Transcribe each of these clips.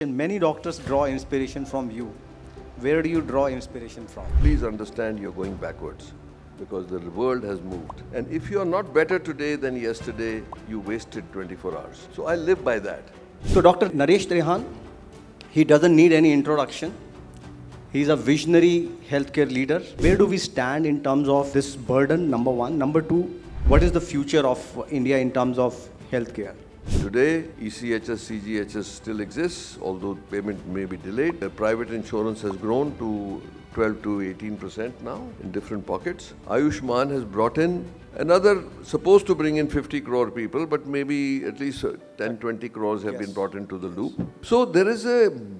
Many doctors draw inspiration from you. Where do you draw inspiration from? Please understand you're going backwards because the world has moved. And if you are not better today than yesterday, you wasted 24 hours. So I live by that. So Dr. Naresh Trehan, he doesn't need any introduction. He's a visionary healthcare leader. Where do we stand in terms of this burden, number one? Number two, what is the future of India in terms of healthcare? Today, ECHS, CGHS still exists, although payment may be delayed. The private insurance has grown to 12 to 18% now in different pockets. Ayushman has brought in another, supposed to bring in 50 crore people, but maybe at least 10, 20 crores have been brought into the loop. So there is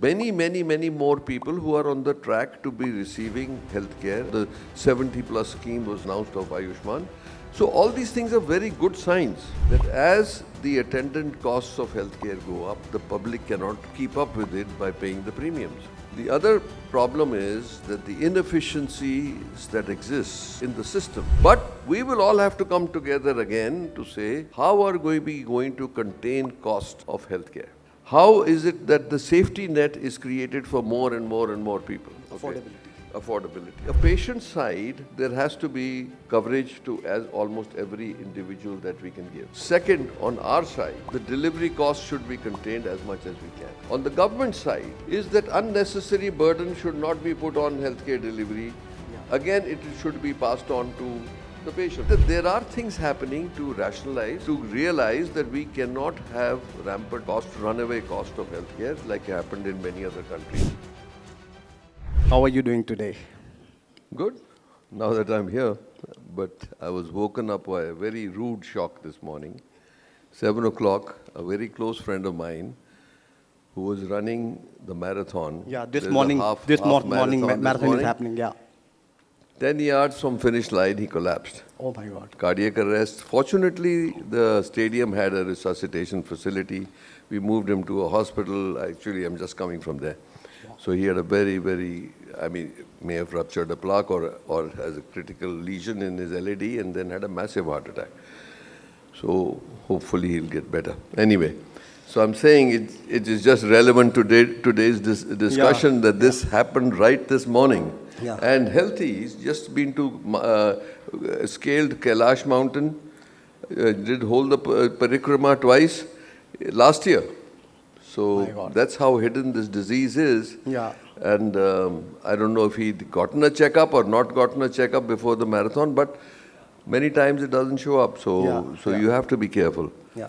many more people who are on the track to be receiving healthcare. The 70 plus scheme was announced of Ayushman. So all these things are very good signs that as the attendant costs of healthcare go up, the public cannot keep up with it by paying the premiums. The other problem is that the inefficiencies that exist in the system. But we will all have to come together again to say, how are we going to contain cost of healthcare? How is it that the safety net is created for more and more people? Okay. Affordability. A patient side, there has to be coverage to as almost every individual that we can give. Second, on our side, the delivery cost should be contained as much as we can. On the government side, is that unnecessary burden should not be put on healthcare delivery. Again, it should be passed on to the patient. There are things happening to rationalize, to realize that we cannot have rampant cost, runaway cost of healthcare like happened in many other countries. How are you doing today? Good, now that I'm here, but I was woken up by a very rude shock this morning. 7 o'clock, a very close friend of mine who was running the marathon. Yeah, this morning marathon is happening, yeah. 10 yards from finish line, he collapsed. Oh my God. Cardiac arrest. Fortunately, the stadium had a resuscitation facility. We moved him to a hospital. Actually, I'm just coming from there. So he had a very, may have ruptured a plaque or has a critical lesion in his LAD and then had a massive heart attack. So hopefully he'll get better. Anyway, so I'm saying it is just relevant to today's discussion that this happened right this morning. Yeah. And healthy, he's just been to, scaled Kailash mountain, did hold the parikrama twice last year. So that's how hidden this disease is. Yeah. And I don't know if he'd gotten a checkup or not gotten a checkup before the marathon, but many times it doesn't show up. So you have to be careful. Yeah.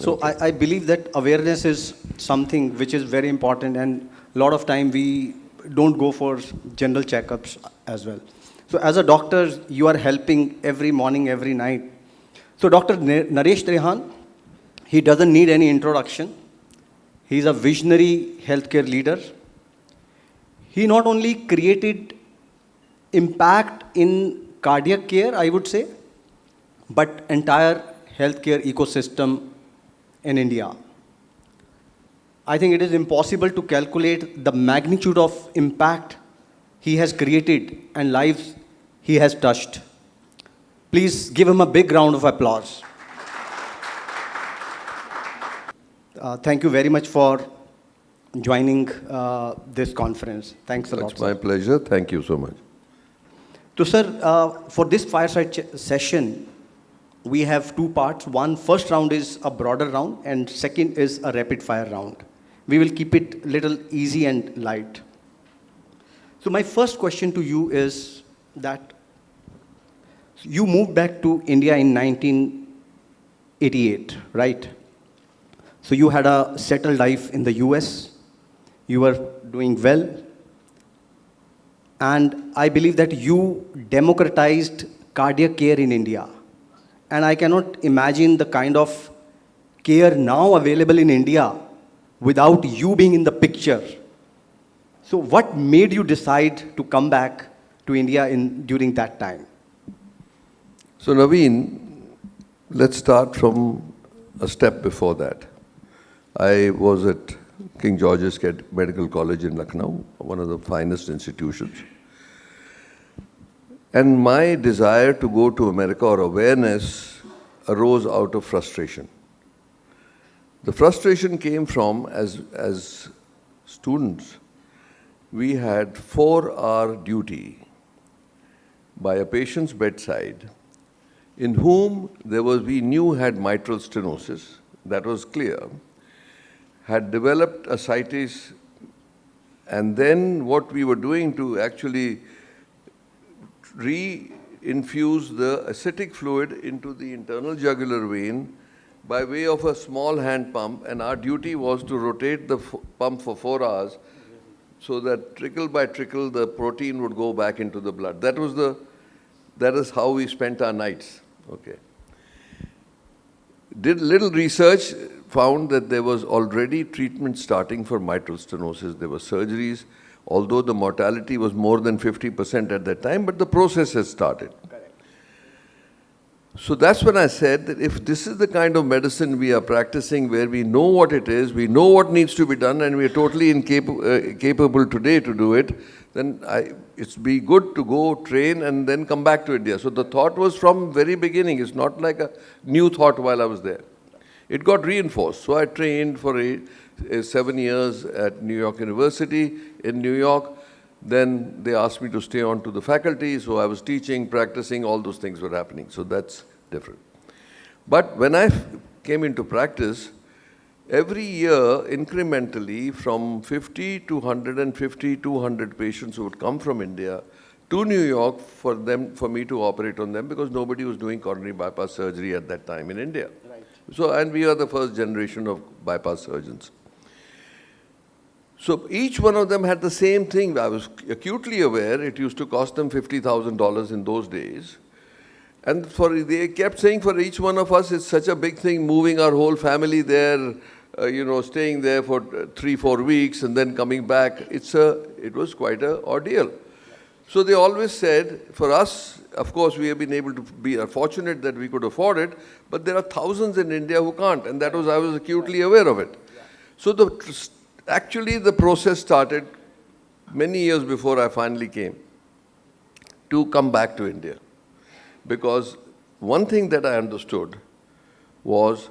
So I believe that awareness is something which is very important, and a lot of time we don't go for general checkups as well. So as a doctor, you are helping every morning, every night. So Dr. Naresh Trehan, he doesn't need any introduction. He's a visionary healthcare leader. He not only created impact in cardiac care, I would say, but entire healthcare ecosystem in India. I think it is impossible to calculate the magnitude of impact he has created and lives he has touched. Please give him a big round of applause. Thank you very much for joining this conference. Thanks a lot. It's my pleasure. Thank you so much. So, sir, for this fireside session, we have two parts. First round is a broader round, and second is a rapid fire round. We will keep it little easy and light. So my first question to you is that you moved back to India in 1988, right? So you had a settled life in the US. You were doing well. And I believe that you democratized cardiac care in India. And I cannot imagine the kind of care now available in India without you being in the picture. So what made you decide to come back to India during that time? So Naveen, let's start from a step before that. I was at King George's Medical College in Lucknow, one of the finest institutions. And my desire to go to America, or awareness, arose out of frustration. The frustration came from, as students, we had 4-hour duty by a patient's bedside in whom we knew had mitral stenosis, that was clear, had developed ascites, and then what we were doing to actually re-infuse the acidic fluid into the internal jugular vein by way of a small hand pump, and our duty was to rotate the pump for 4 hours so that trickle by trickle the protein would go back into the blood. That is how we spent our nights. Okay. Did little research, found that there was already treatment starting for mitral stenosis. There were surgeries, although the mortality was more than 50% at that time, but the process has started. Correct. So that's when I said that if this is the kind of medicine we are practicing, where we know what it is, we know what needs to be done, and we are totally capable today to do it, then it's be good to go train and then come back to India. So the thought was from very beginning. It's not like a new thought while I was there. It got reinforced. So I trained for 7 years at New York University in New York. Then they asked me to stay on to the faculty. So I was teaching, practicing, all those things were happening. So that's different. But when I came into practice, every year, incrementally, from 50 to 150, 200 patients who would come from India to New York for me to operate on them, because nobody was doing coronary bypass surgery at that time in India. Right. So, and we are the first generation of bypass surgeons. So each one of them had the same thing. I was acutely aware it used to cost them $50,000 in those days. And they kept saying for each one of us, it's such a big thing moving our whole family there, staying there for 3-4 weeks and then coming back. It was quite an ordeal. So they always said, for us, of course, we have been able to be fortunate that we could afford it, but there are thousands in India who can't, and I was acutely aware of it. So actually the process started many years before I finally came to come back to India. Because one thing that I understood was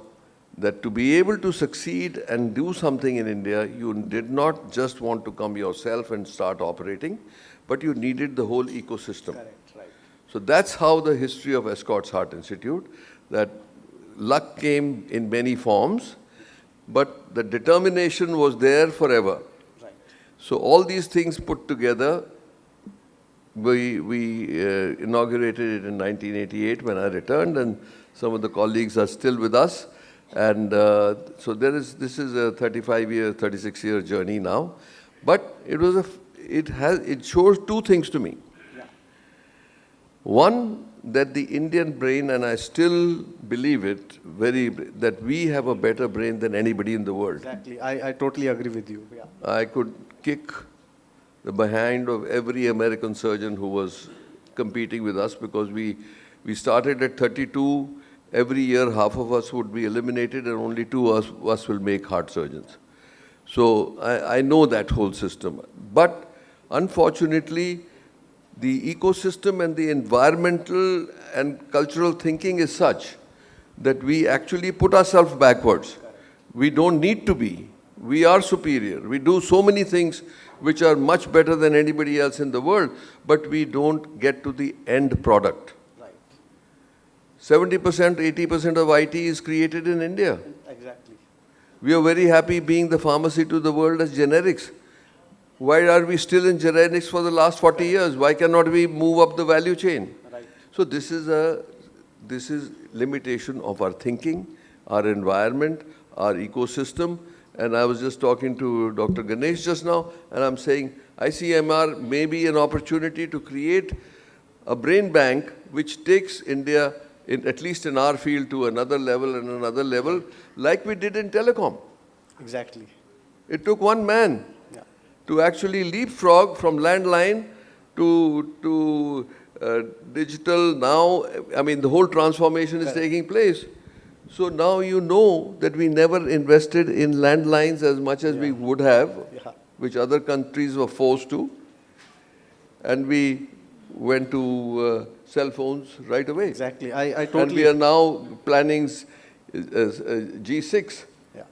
that to be able to succeed and do something in India, you did not just want to come yourself and start operating, but you needed the whole ecosystem. Correct, right. So that's how the history of Escorts Heart Institute, that luck came in many forms, but the determination was there forever. Right. So all these things put together, we inaugurated it in 1988 when I returned, and some of the colleagues are still with us. And so this is a 36-year journey now. But it shows two things to me. Yeah. One, that the Indian brain, and I still believe it, that we have a better brain than anybody in the world. Exactly. I totally agree with you. Yeah. I could kick the behind of every American surgeon who was competing with us, because we started at 32. Every year, half of us would be eliminated, and only 2 of us will make heart surgeons. So I know that whole system. But unfortunately, the ecosystem and the environmental and cultural thinking is such that we actually put ourselves backwards. We don't need to be. We are superior. We do so many things which are much better than anybody else in the world, but we don't get to the end product. Right. 70%, 80% of IT is created in India. Exactly. We are very happy being the pharmacy to the world as generics. Why are we still in generics for the last 40 years? Why cannot we move up the value chain? Right. So this is limitation of our thinking, our environment, our ecosystem. And I was just talking to Dr. Ganesh just now, and I'm saying ICMR may be an opportunity to create a brain bank which takes India, at least in our field, to another level and another level, like we did in telecom. Exactly. It took one man to actually leapfrog from landline to digital. Now, I mean, the whole transformation is taking place. So now you know that we never invested in landlines as much as we would have, which other countries were forced to. And we went to cell phones right away. Exactly. I totally... And we are now planning G6. Yeah.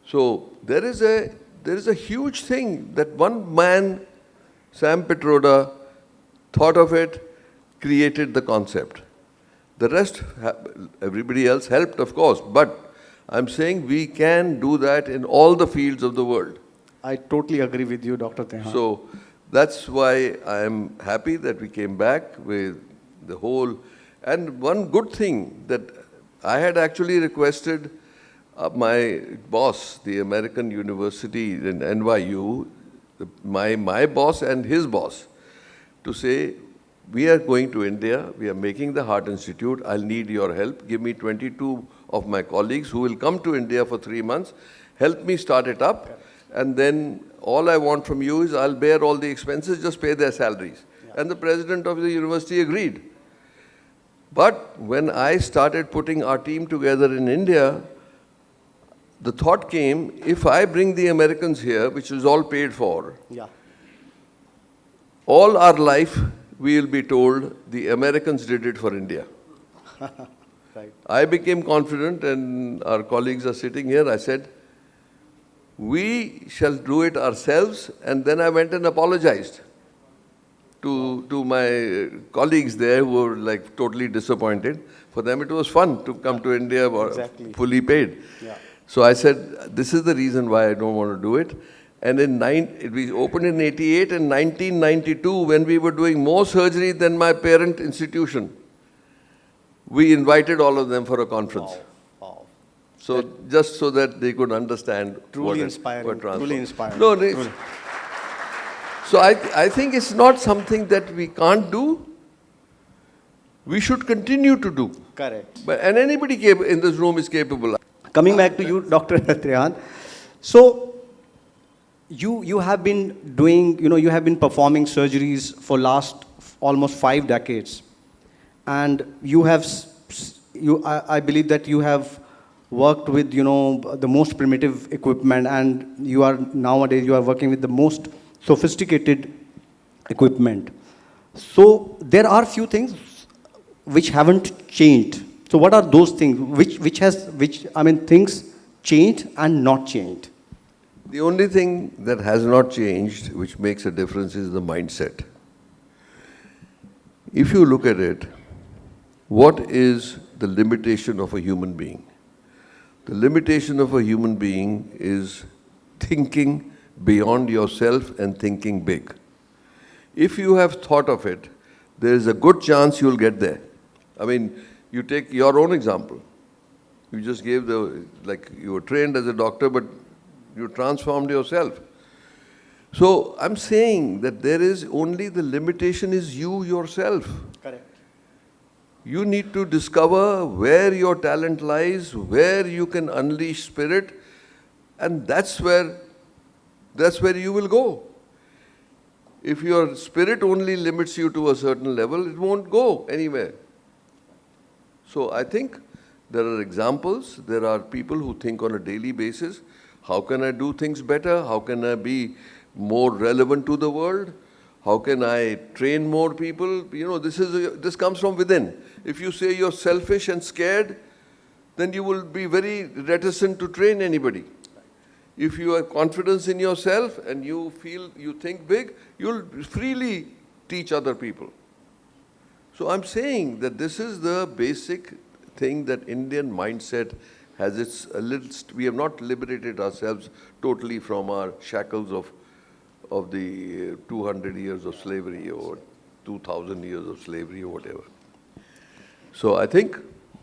So there is a there is a huge thing that one man, Sam Petroda, thought of it, created the concept. The rest, everybody else helped, of course, but I'm saying we can do that in all the fields of the world. I totally agree with you, Dr. Trehan. So that's why I'm happy that we came back with the whole. And one good thing that I had actually requested my boss, the American University in NYU, my boss and his boss, to say, we are going to India, we are making the Heart Institute, I'll need your help. Give me 22 of my colleagues who will come to India for 3 months, help me start it up, and then all I want from you is I'll bear all the expenses, just pay their salaries. Yeah. And the president of the university agreed. But when I started putting our team together in India, the thought came, if I bring the Americans here, which is all paid for, yeah, all our life we will be told the Americans did it for India. right. I became confident, and our colleagues are sitting here. I said, we shall do it ourselves. And then I went and apologized to my colleagues there who were like totally disappointed. For them it was fun to come to India fully paid. Yeah. So I said, this is the reason why I don't want to do it. And we opened in 88 and 1992, when we were doing more surgery than my parent institution, we invited all of them for a conference. Wow. Wow. So just so that they could understand Truly inspiring. Truly inspiring. No, truly. So I think it's not something that we can't do. We should continue to do. Correct. And anybody in this room is capable. Coming back to you, Dr. Trehan. So, you have been doing, you have been performing surgeries for last almost 5 decades. And you have, I believe that you have worked with, the most primitive equipment, and nowadays you are working with the most sophisticated equipment. So there are few things which haven't changed. So what are those things things changed and not changed? The only thing that has not changed, which makes a difference, is the mindset. If you look at it, what is the limitation of a human being? The limitation of a human being is thinking beyond yourself and thinking big. If you have thought of it, there is a good chance you'll get there. I mean, you take your own example. You just gave you were trained as a doctor, but you transformed yourself. So I'm saying that there is only the limitation is you yourself. Correct. You need to discover where your talent lies, where you can unleash spirit, and that's where you will go. If your spirit only limits you to a certain level, it won't go anywhere. So I think there are examples, there are people who think on a daily basis, how can I do things better? How can I be more relevant to the world? How can I train more people? This comes from within. If you say you're selfish and scared, then you will be very reticent to train anybody. If you have confidence in yourself and you feel you think big, you'll freely teach other people. So I'm saying that this is the basic thing that Indian mindset has. We have not liberated ourselves totally from our shackles of the 200 years of slavery or 2,000 years of slavery or whatever. So I think,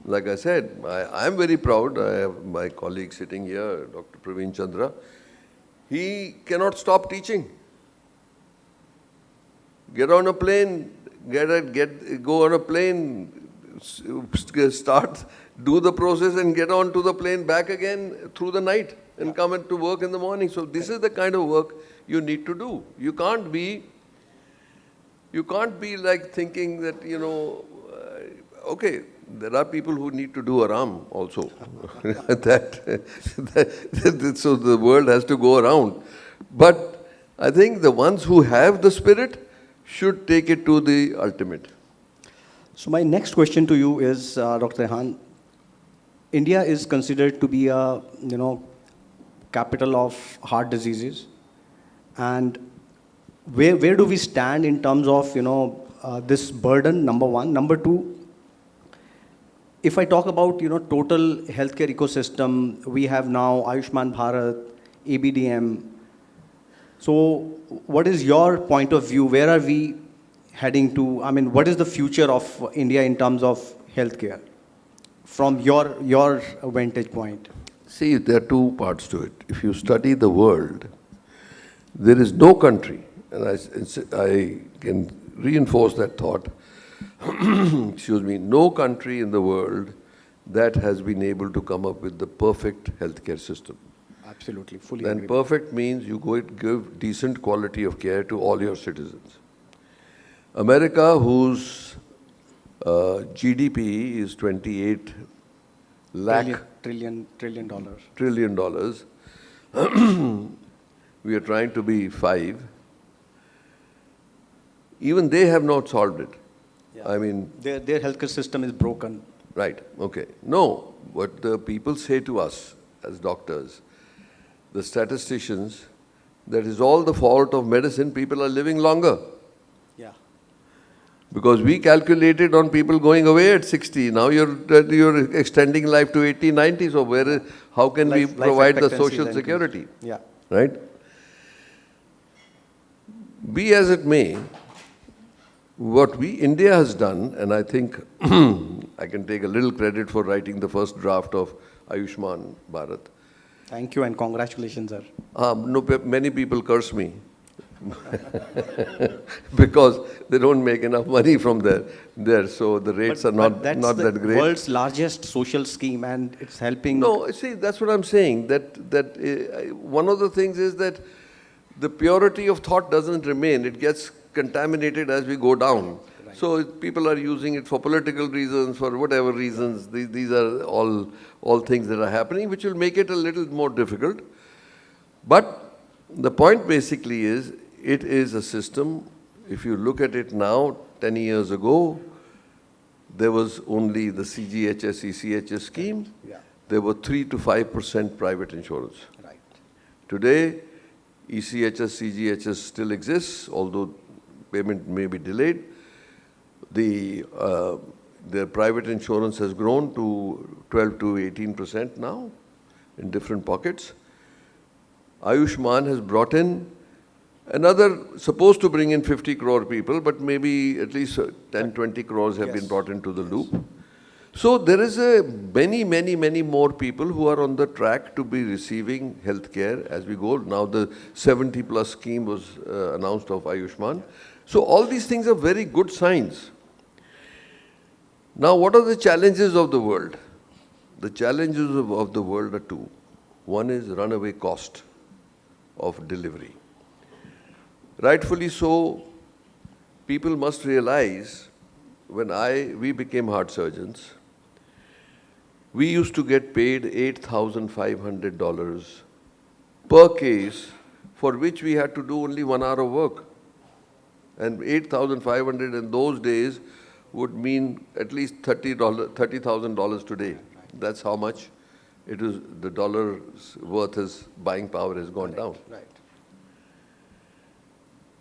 like I said, I'm very proud. I have my colleague sitting here, Dr. Praveen Chandra. He cannot stop teaching. Get on a plane, go on a plane, start, do the process and get on to the plane back again through the night and come to work in the morning. So this is the kind of work you need to do. You can't be like thinking that, okay, there are people who need to do aram also. So the world has to go around. But I think the ones who have the spirit should take it to the ultimate. So my next question to you is, Dr. Trehan, India is considered to be a, capital of heart diseases. And where do we stand in terms of, this burden, number one. Number two, if I talk about, total healthcare ecosystem, we have now Ayushman Bharat, ABDM. So what is your point of view? Where are we heading to? I mean, what is the future of India in terms of healthcare from your vantage point? See, there are two parts to it. If you study the world, there is no country, and I can reinforce that thought, excuse me, no country in the world that has been able to come up with the perfect healthcare system. Absolutely, fully And agree. perfect means you go give decent quality of care to all your citizens. America, whose GDP is 28 lakh Trillion dollars. trillion dollars, we are trying to be 5. Even they have not solved it. Yeah. I mean, Their healthcare system is broken. right, okay. No, what the people say to us as doctors, the statisticians, that is all the fault of medicine, people are living longer. Yeah. Because we calculated on people going away at 60. Now you're extending life to 80, 90. So how can we Life provide the expectancy social is security? Yeah. Right? Be as it may, what India has done, and I think I can take a little credit for writing the first draft of Ayushman Bharat. Thank you and congratulations, sir. Many people curse me because they don't make enough money from there, so the rates are not that great. That's the world's largest social scheme, and it's helping. No, see, that's what I'm saying. That one of the things is that the purity of thought doesn't remain; it gets contaminated as we go down. Right. So people are using it for political reasons, for whatever reasons. These are all things that are happening, which will make it a little more difficult. But the point basically is, it is a system. If you look at it now, 10 years ago, there was only the CGHS, ECHS scheme. Yeah. There were 3 to 5% private insurance. Right. Today, ECHS, CGHS still exists, although payment may be delayed. The private insurance has grown to 12 to 18% now in different pockets. Ayushman has brought in supposed to bring in 50 crore people, but maybe at least 10, 20 crores have been brought into the loop. So there is many more people who are on the track to be receiving health care as we go. Now the 70 plus scheme was announced of Ayushman. So all these things are very good signs. Now what are the challenges of the world? The challenges of the world are two. One is runaway cost of delivery. Rightfully so, people must realize when we became heart surgeons, we used to get paid $8,500 per case for which we had to do only 1 hour of work. And $8,500 in those days would mean at least $30,000 today. That's how much it is. The dollar's worth, buying power has gone down. Right.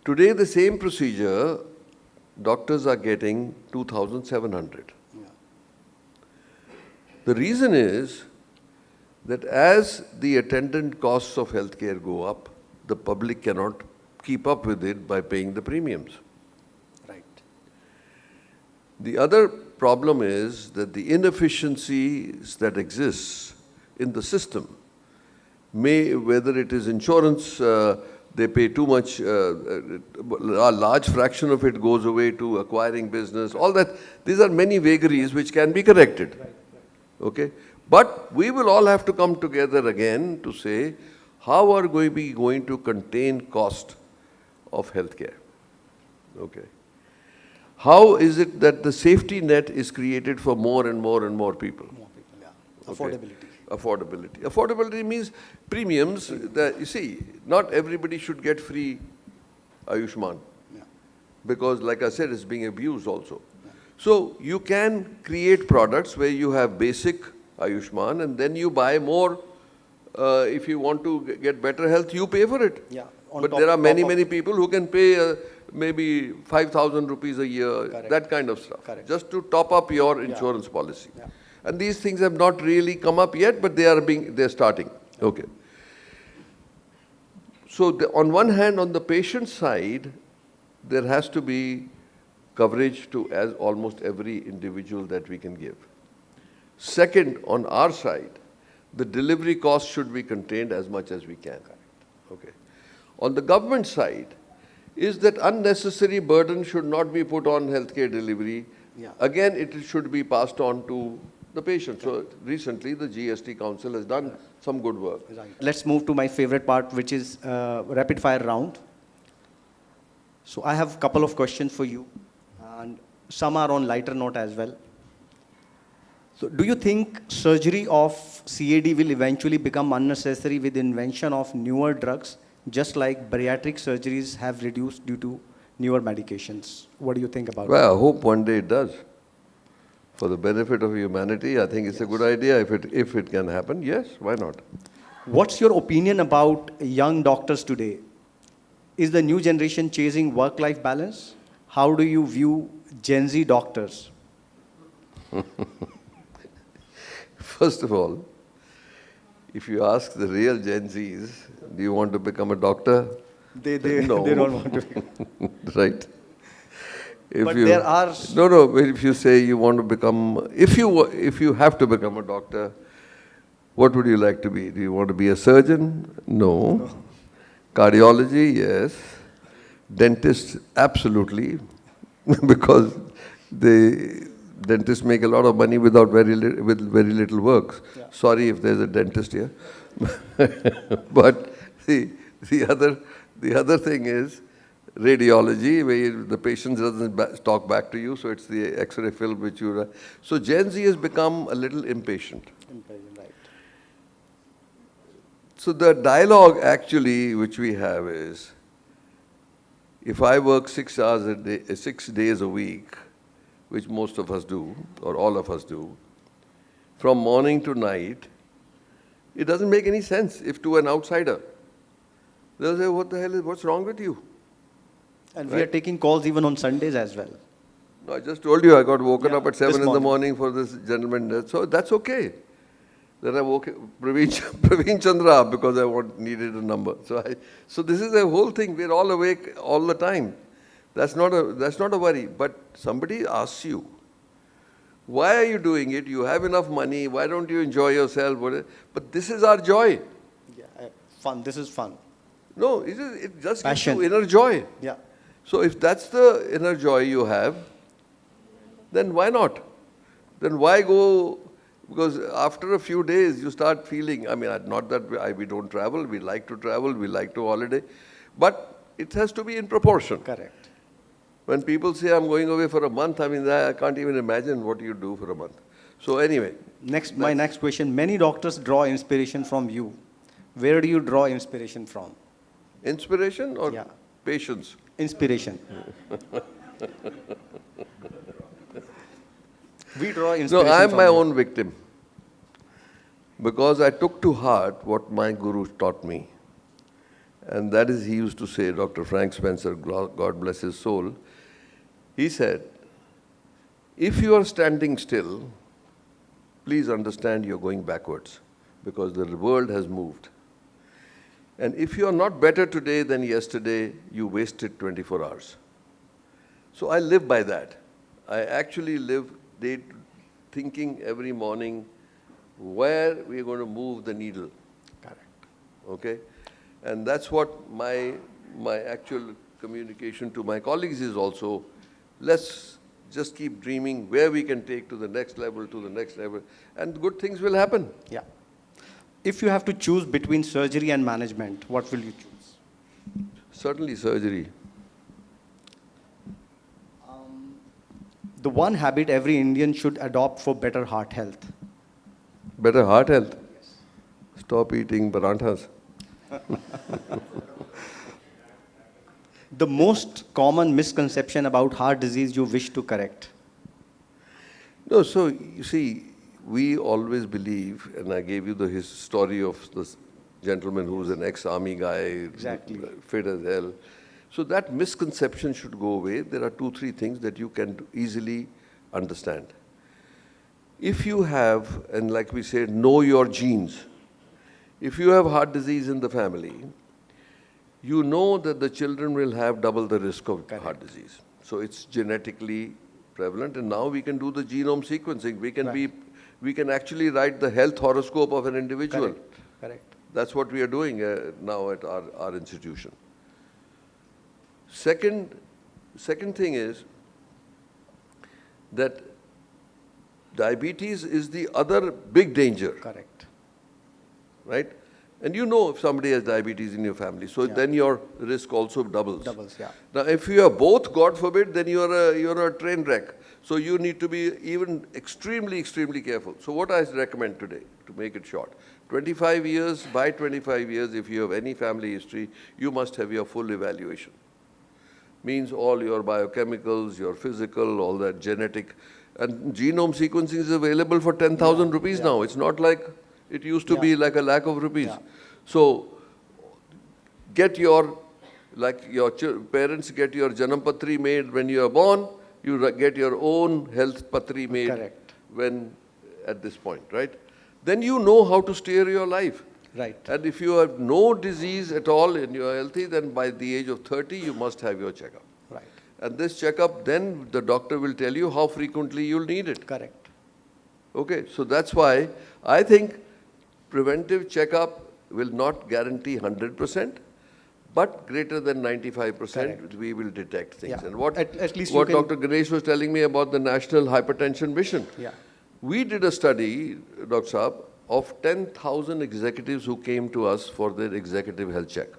Today, the same procedure, doctors are getting 2,700. Yeah. The reason is that as the attendant costs of healthcare go up, the public cannot keep up with it by paying the premiums. Right. The other problem is that the inefficiencies that exist in the system whether it is insurance, they pay too much, a large fraction of it goes away to acquiring business, all that. These are many vagaries which can be corrected. Right. Okay? But we will all have to come together again to say, how are we going to contain cost of healthcare? Okay. How is it that the safety net is created for more and more people? More people, yeah. Affordability. Affordability. Affordability means premiums. You see, not everybody should get free Ayushman. Yeah. Because, like I said, it's being abused also. Yeah. So you can create products where you have basic Ayushman and then you buy more if you want to get better health, you pay for it. Yeah. But there are many people who can pay maybe 5,000 rupees a year, Correct. that kind of stuff, Correct. just to top up your insurance policy. Yeah. And these things have not really come up yet, but they're starting. Okay. So on one hand, on the patient side, there has to be coverage to as almost every individual that we can give. Second, on our side, the delivery cost should be contained as much as we can. Okay. On the government side, is that unnecessary burden should not be put on healthcare delivery. Yeah. Again, it should be passed on to the patient. So recently, the GST Council has done some good work. Right. Let's move to my favorite part, which is rapid fire round. So I have a couple of questions for you, and some are on lighter note as well. So do you think surgery of CAD will eventually become unnecessary with invention of newer drugs, just like bariatric surgeries have reduced due to newer medications? What do you think about Well, I hope one day it does. For the benefit of humanity, I think it's a good idea. If it can happen, yes, why not? What's your opinion about young doctors today? Is the new generation chasing work-life balance? How do you view Gen Z doctors? First of all, if you ask the real Gen Zs, do you want to become a doctor? No. They don't want to. Right. But there are... No, but if you say you want to become... If you have to become a doctor, what would you like to be? Do you want to be a surgeon? No. Cardiology, yes. Dentist, absolutely. Because dentists make a lot of money with very little work. Yeah. Sorry if there's a dentist here. But the other thing is radiology, where the patient doesn't talk back to you, so it's the X-ray film which you... So Gen Z has become a little impatient. Right. So the dialogue actually which we have is, if I work 6 hours a day, 6 days a week, which most of us do, or all of us do, from morning to night, it doesn't make any sense if to an outsider. They'll say, what's wrong with you? And we are taking calls even on Sundays as well. No, I just told you I got woken up at this 7 in the morning. morning for this gentleman. So that's okay. Then I woke Praveen Chandra because I needed a number. So this is a whole thing. We're all awake all the time. That's not a worry. But somebody asks you, why are you doing it? You have enough money. Why don't you enjoy yourself? But this is our joy. Yeah, fun. This is fun. No, it just gives Passion. you inner joy. Yeah. So if that's the inner joy you have, then why not? Then why go? Because after a few days, you start feeling, I mean, not that we don't travel, we like to travel, we like to holiday, but it has to be in proportion. Correct. When people say, I'm going away for a month, I mean, I can't even imagine what you do for a month. So anyway. My next question. Many doctors draw inspiration from you. Where do you draw inspiration from? Inspiration or patience? Inspiration. We draw inspiration. No, I am from my you. own victim. Because I took to heart what my guru taught me. And that is, he used to say, Dr. Frank Spencer, God bless his soul, he said, if you are standing still, please understand you're going backwards because the world has moved. And if you are not better today than yesterday, you wasted 24 hours. So I live by that. I actually live thinking every morning where we're going to move the needle. Correct. Okay? And that's what my actual communication to my colleagues is also. Let's just keep dreaming where we can take to the next level, and good things will happen. Yeah. If you have to choose between surgery and management, what will you choose? Certainly surgery. The one habit every Indian should adopt for better heart health. Better heart health? Yes. Stop eating paranthas. The most common misconception about heart disease you wish to correct? No, so you see, we always believe, and I gave you his story of this gentleman who's an ex-army guy, Exactly. fit as hell. So that misconception should go away. There are 2-3 things that you can easily understand. If you have, and like we said, know your genes. If you have heart disease in the family, you know that the children will have double the risk of heart disease. So it's genetically prevalent, and now we can do the genome sequencing. We can actually write the health horoscope of an individual. Correct. That's what we are doing now at our institution. Second thing is that diabetes is the other big danger. Correct. Right? And you know if somebody has diabetes in your family, so then your risk also doubles. Now, if you are both, God forbid, then you're a train wreck. So you need to be even extremely, extremely careful. So what I recommend today, to make it short, 25 years, by 25 years, if you have any family history, you must have your full evaluation. Means all your biochemicals, your physical, all that genetic. And genome sequencing is available for 10,000 rupees now. It's not like it used to be like a lakh of rupees. So get like your parents get your Janam Patri made when you are born, you get your own health Patri made when at this point, right? Then you know how to steer your life. Right. And if you have no disease at all and you are healthy, then by the age of 30, you must have your checkup. Right. And this checkup, then the doctor will tell you how frequently you'll need it. Correct. Okay, so that's why I think preventive checkup will not guarantee 100%, but greater than 95% we will detect things. And what, at least what Dr. Ganesh was telling me about the National Hypertension Mission. We did a study, Dr. Saab, of 10,000 executives who came to us for their executive health check.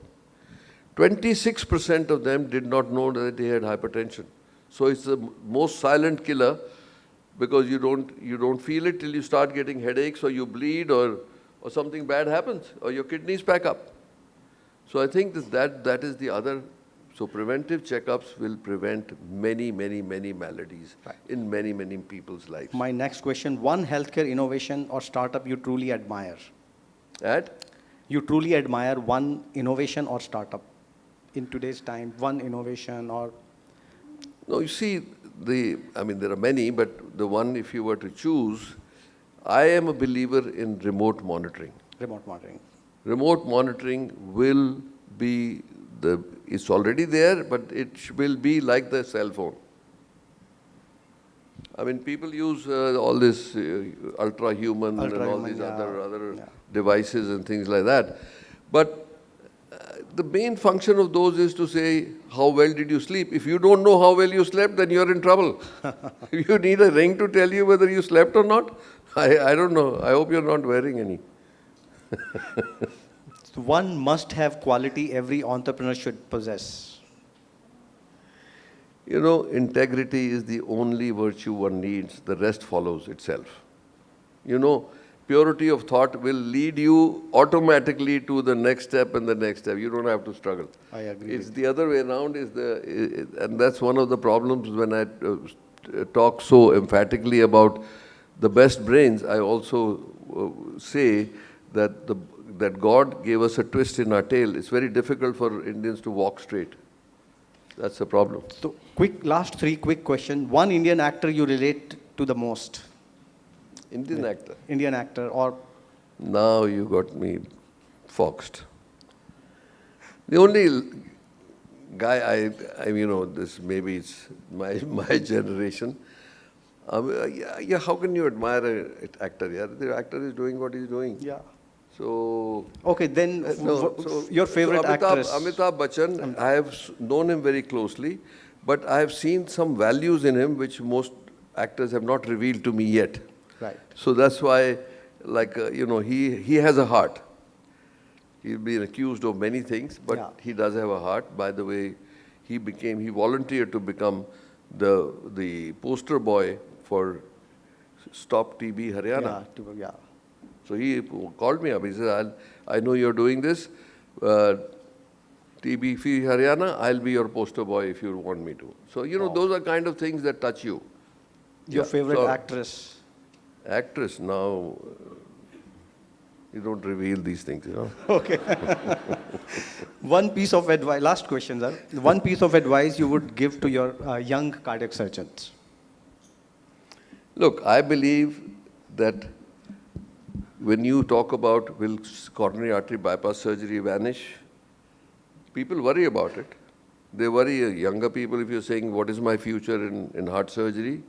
26% of them did not know that they had hypertension. So it's the most silent killer because you don't feel it till you start getting headaches or you bleed or something bad happens or your kidneys pack up. So I think that is the other. So preventive checkups will prevent many, many, many maladies in many, many people's lives. My next question, one healthcare innovation or startup you truly admire? You truly admire one innovation or startup in today's time, one innovation or? No, you see, there are many, but the one, if you were to choose, I am a believer in remote monitoring. Remote monitoring. Remote monitoring will be it's already there, but it will be like the cell phone. I mean, people use all this ultra-human and all these other devices and things like that. But the main function of those is to say, how well did you sleep? If you don't know how well you slept, then you're in trouble. If you need a ring to tell you whether you slept or not, I don't know. I hope you're not wearing any. One must-have quality every entrepreneur should possess. You know, integrity is the only virtue one needs. The rest follows itself. You know, purity of thought will lead you automatically to the next step and the next step. You don't have to struggle. I agree. It's the other way around, and that's one of the problems when I talk so emphatically about the best brains. I also say that that God gave us a twist in our tail. It's very difficult for Indians to walk straight. That's the problem. So, last 3 quick questions. One Indian actor you relate to the most? Indian actor? Indian actor or? Now you got me foxed. The only guy this maybe it's my generation. How can you admire an actor? Yeah, the actor is doing what he's doing. Yeah. So okay, then your favorite actress? Amitabh Bachchan, I have known him very closely, but I have seen some values in him which most actors have not revealed to me yet. Right. So that's why, he has a heart. He's been accused of many things, but he does have a heart. By the way, he volunteered to become the poster boy for Stop TB Haryana. Yeah. So he called me up. He said, I know you're doing this. TB Free Haryana, I'll be your poster boy if you want me to. So, those are kind of things that touch you. Your favorite actress? Actress, now you don't reveal these things, you know. Okay. One piece of advice, last question, sir. One piece of advice you would give to your young cardiac surgeons. Look, I believe that when you talk about will coronary artery bypass surgery vanish, people worry about it. They worry, younger people, if you're saying, what is my future in heart surgery?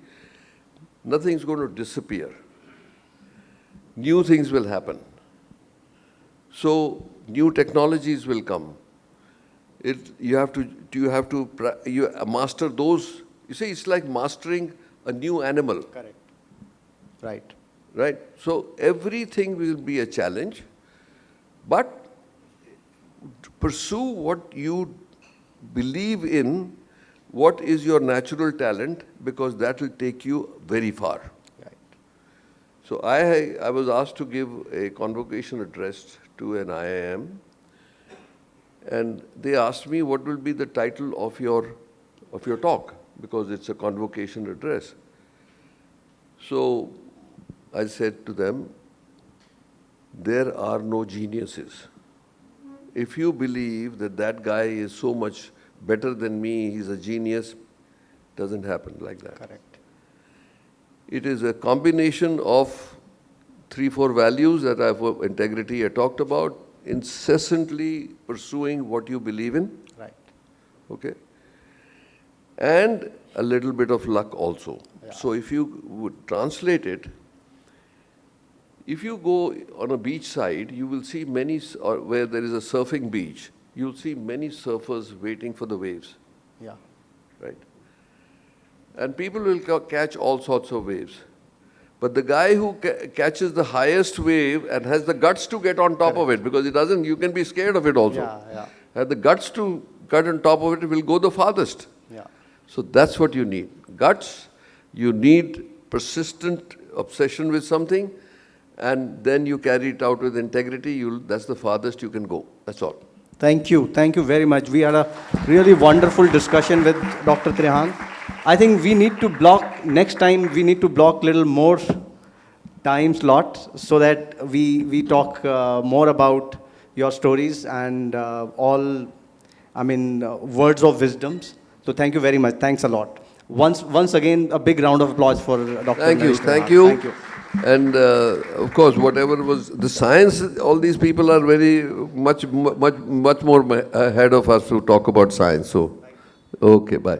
Nothing's going to disappear. New things will happen. So, new technologies will come. You have to master those. You see, it's like mastering a new animal. Correct. Right. Right? So, everything will be a challenge, but pursue what you believe in, what is your natural talent, because that will take you very far. Right. So I was asked to give a convocation address to an IIM, and they asked me what will be the title of your talk, because it's a convocation address. So I said to them, there are no geniuses. If you believe that that guy is so much better than me, he's a genius, doesn't happen like that. Correct. It is a combination of 3-4 values that integrity I talked about, incessantly pursuing what you believe in. Right. Okay? And a little bit of luck also. Yeah. So if you would translate it, if you go on a beach side, you will see many, or where there is a surfing beach, you'll see many surfers waiting for the waves. Yeah. Right? And people will catch all sorts of waves. But the guy who catches the highest wave and has the guts to get on top of it, because it doesn't, you can be scared of it also. Yeah. Has the guts to get on top of it, will go the farthest. Yeah. So that's what you need. Guts, you need persistent obsession with something, and then you carry it out with integrity, that's the farthest you can go. That's all. Thank you. Thank you very much. We had a really wonderful discussion with Dr. Trehan. I think we need to block, next time we need to block little more time slot so that we talk more about your stories and words of wisdoms. So thank you very much. Thanks a lot. Once again, a big round of applause for Dr. Thank you. Naresh Trehan. Thank you. Thank you. And of course, whatever was the science, all these people are very much more ahead of us to talk about science. So, okay, bye.